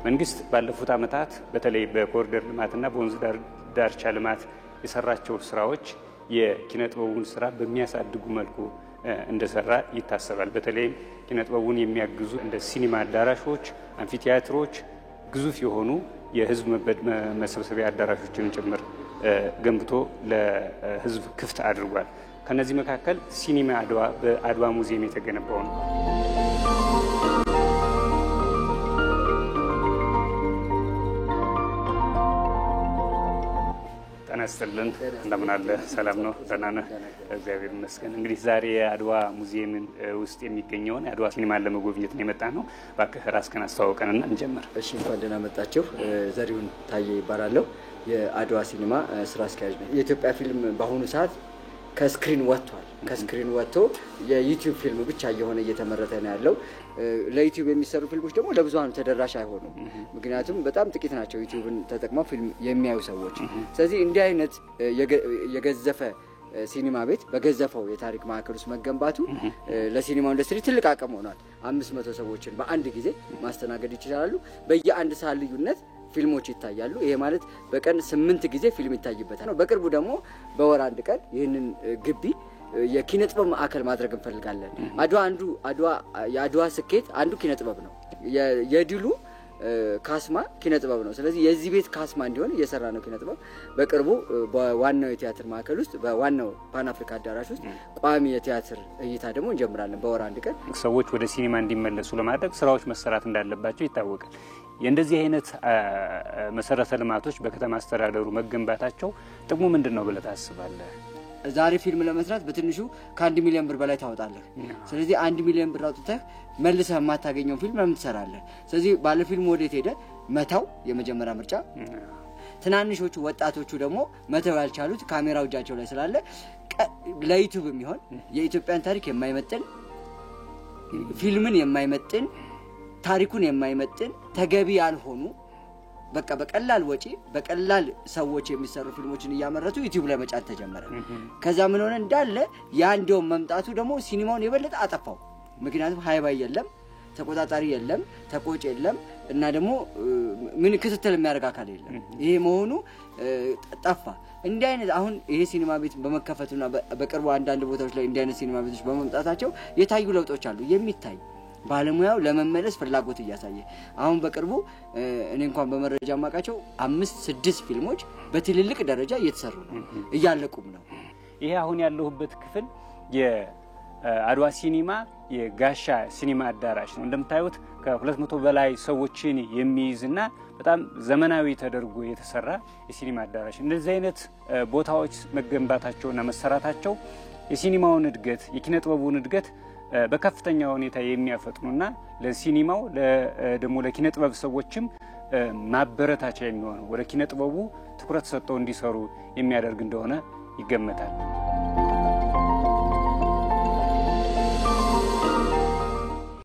መንግስት ባለፉት አመታት በተለይ በኮሪደር ልማትና በወንዝ ዳርቻ ልማት የሰራቸው ስራዎች የኪነጥበቡን ስራ በሚያሳድጉ መልኩ እንደሰራ ይታሰባል። በተለይ ኪነጥበቡን የሚያግዙ እንደ ሲኒማ አዳራሾች፣ አምፊቲያትሮች፣ ግዙፍ የሆኑ የህዝብ መሰብሰቢያ አዳራሾችን ጭምር ገንብቶ ለህዝብ ክፍት አድርጓል። ከነዚህ መካከል ሲኒማ አድዋ በአድዋ ሙዚየም የተገነባው ነው። ተነስተልን እንደምን አለ ሰላም ነው ተናነ እግዚአብሔር ይመስገን። እንግዲህ ዛሬ የአድዋ ሙዚየም ውስጥ የሚገኘውን የአድዋ ሲኒማን ለመጎብኘት ነው የመጣነው። ባክህ ራስህን አስተዋውቀንና እንጀምር። እሺ እንኳን ደህና መጣችሁ። ዘሪሁን ታዬ ይባላለሁ። የአድዋ ሲኒማ ስራ አስኪያጅ ነኝ። የኢትዮጵያ ፊልም በአሁኑ ሰዓት ከስክሪን ወጥቷል። ከስክሪን ወጥቶ የዩቲዩብ ፊልም ብቻ እየሆነ እየተመረተ ነው ያለው። ለዩቲዩብ የሚሰሩ ፊልሞች ደግሞ ለብዙሃኑ ተደራሽ አይሆኑም። ምክንያቱም በጣም ጥቂት ናቸው ዩቲዩብን ተጠቅመው ፊልም የሚያዩ ሰዎች። ስለዚህ እንዲህ አይነት የገዘፈ ሲኒማ ቤት በገዘፈው የታሪክ ማዕከል ውስጥ መገንባቱ ለሲኒማው ኢንዱስትሪ ትልቅ አቅም ሆኗል። 500 ሰዎችን በአንድ ጊዜ ማስተናገድ ይችላሉ። በየአንድ ሰዓት ልዩነት ፊልሞች ይታያሉ። ይሄ ማለት በቀን 8 ጊዜ ፊልም ይታይበታል ነው። በቅርቡ ደግሞ በወር አንድ ቀን ይህንን ግቢ የኪነጥበብ ማዕከል ማድረግ እንፈልጋለን። የአድዋ ስኬት አንዱ ኪነጥበብ ነው። የድሉ ካስማ ኪነጥበብ ነው። ስለዚህ የዚህ ቤት ካስማ እንዲሆን እየሰራ ነው ኪነጥበብ። በቅርቡ በዋናው የቲያትር ማዕከል ውስጥ በዋናው ፓን አፍሪካ አዳራሽ ውስጥ ቋሚ የቲያትር እይታ ደግሞ እንጀምራለን በወር አንድ ቀን። ሰዎች ወደ ሲኒማ እንዲመለሱ ለማድረግ ስራዎች መሰራት እንዳለባቸው ይታወቃል። የእንደዚህ አይነት መሰረተ ልማቶች በከተማ አስተዳደሩ መገንባታቸው ጥቅሙ ምንድነው ብለህ ታስባለህ? ዛሬ ፊልም ለመስራት በትንሹ ከ1 ሚሊዮን ብር በላይ ታወጣለህ። ስለዚህ 1 ሚሊዮን ብር አውጥተህ መልሰህ የማታገኘው ፊልም ለምን ትሰራለህ? ስለዚህ ባለ ፊልም ወዴት ሄደ መታው የመጀመሪያ ምርጫ። ትናንሾቹ ወጣቶቹ ደግሞ መተው ያልቻሉት ካሜራው እጃቸው ላይ ስላለ ለዩቲዩብ የሚሆን የኢትዮጵያን ታሪክ የማይመጥን ፊልምን የማይመጥን ታሪኩን የማይመጥን ተገቢ ያልሆኑ በቃ በቀላል ወጪ በቀላል ሰዎች የሚሰሩ ፊልሞችን እያመረቱ ዩቲዩብ ላይ መጫን ተጀመረ። ከዛ ምን ሆነ እንዳለ ያንዴው መምጣቱ ደግሞ ሲኒማውን የበለጠ አጠፋው። ምክንያቱም ሃይባይ የለም፣ ተቆጣጣሪ የለም፣ ተቆጭ የለም እና ደግሞ ምን ክትትል የሚያደርግ አካል የለም። ይሄ መሆኑ ጠፋ። እንዲህ አይነት አሁን ይሄ ሲኒማ ቤት በመከፈቱና በቅርቡ አንዳንድ ቦታዎች ላይ እንዲህ አይነት ሲኒማ ቤቶች በመምጣታቸው የታዩ ለውጦች አሉ። የሚታይ ባለሙያው ለመመለስ ፍላጎት እያሳየ አሁን በቅርቡ እኔ እንኳን በመረጃ ማቃቸው 5-6 ፊልሞች በትልልቅ ደረጃ እየተሰሩ ነው፣ እያለቁም ነው። ይሄ አሁን ያለሁበት ክፍል የአድዋ ሲኒማ የጋሻ ሲኒማ አዳራሽ ነው። እንደምታዩት ከ200 በላይ ሰዎችን የሚይዝና በጣም ዘመናዊ ተደርጎ የተሰራ የሲኒማ አዳራሽ። እንደዚህ አይነት ቦታዎች መገንባታቸውና መሰራታቸው የሲኒማውን እድገት የኪነጥበቡን እድገት በከፍተኛ ሁኔታ የሚያፈጥኑና ለሲኒማው ደግሞ ለኪነጥበብ ሰዎችም ማበረታቻ የሚሆነው ወደ ኪነጥበቡ ትኩረት ሰጥተው እንዲሰሩ የሚያደርግ እንደሆነ ይገመታል።